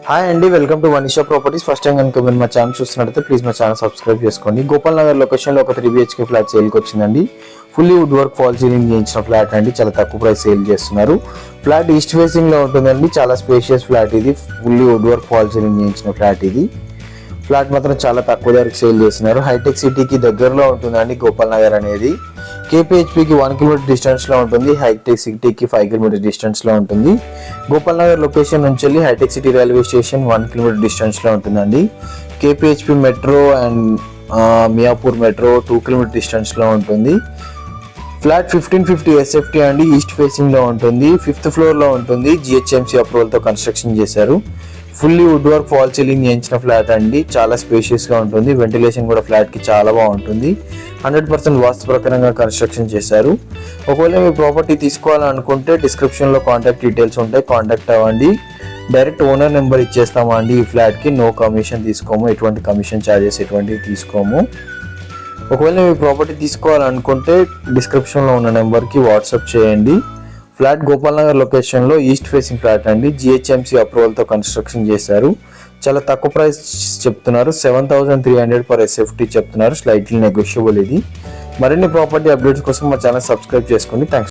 Hi అండి, welcome to Vanisha properties. First time కనుక మీరు మా ఛానల్ చూస్తున్నట్లయితే ప్లీజ్ మా ఛానల్ సబ్స్క్రైబ్ చేసుకోండి. గోపాల్ నగర్ లొకేషన్లో ఒక 3 BHK ఫ్లాట్ సేల్కి వచ్చిందండి. Fully wood work fall ceiling చేయించిన ఫ్లాట్ అండి. చాలా తక్కువ ప్రైస్ సేల్ చేస్తున్నారు. ఫ్లాట్ ఈస్ట్ ఫేసింగ్లో ఉంటుందండి. చాలా స్పేషియస్ ఫ్లాట్ ఇది. Fully wood work fall ceiling చేయించిన ఫ్లాట్ ఇది. ఫ్లాట్ మాత్రం చాలా తక్కువ ధరకు సేల్ చేస్తున్నారు. హైటెక్ సిటీకి దగ్గరలో ఉంటుందండి గోపాల్ నగర్ అనేది. KPHPకి 1 km డిస్టెన్స్లో ఉంటుంది. హైటెక్ సిటీకి 5 km డిస్టెన్స్లో ఉంటుంది. గోపాల్ నగర్ లొకేషన్ నుంచి వెళ్ళి hitech city railway station 1 km డిస్టెన్స్లో ఉంటుందండి. KPHP metro and Miyapur metro 2 km డిస్టెన్స్లో ఉంటుంది. ఫ్లాట్ 1550 SFT అండి. ఈస్ట్ ఫేసింగ్లో ఉంటుంది. 5th ఫ్లోర్లో ఉంటుంది. GHMC అప్రూవల్తో కన్స్ట్రక్షన్ చేశారు. Fully wood work fall ceiling చేయించిన ఫ్లాట్ అండి. చాలా స్పేషియస్గా ఉంటుంది. వెంటిలేషన్ కూడా ఫ్లాట్కి చాలా బాగుంటుంది. 100% వాస్తు ప్రకారంగా కన్స్ట్రక్షన్ చేశారు. ఒకవేళ మీ ప్రాపర్టీ తీసుకోవాలనుకుంటే డిస్క్రిప్షన్లో కాంటాక్ట్ డీటెయిల్స్ ఉంటాయి, కాంటాక్ట్ అవ్వండి. డైరెక్ట్ ఓనర్ నెంబర్ ఇచ్చేస్తామా అండి. ఈ ఫ్లాట్కి నో కమిషన్ తీసుకోము, ఎటువంటి కమిషన్ ఛార్జెస్ ఎటువంటివి తీసుకోము. ఒకవేళ మీ ప్రాపర్టీ తీసుకోవాలనుకుంటే డిస్క్రిప్షన్లో ఉన్న నెంబర్కి వాట్సాప్ చేయండి. ఫ్లాట్ గోపాల్ నగర్ లొకేషన్లో ఈస్ట్ ఫేసింగ్ ఫ్లాట్ అండి. GHMC అప్రూవల్తో కన్స్ట్రక్షన్ చేశారు. చాలా తక్కువ ప్రైస్ చెప్తున్నారు. 7300 per SFT చెప్తున్నారు. స్లైట్లీ నెగోషియబుల్ ఇది. మరిన్ని ప్రాపర్టీ అప్డేట్స్ కోసం మా ఛానల్ సబ్స్క్రైబ్ చేసుకోండి. థ్యాంక్స్.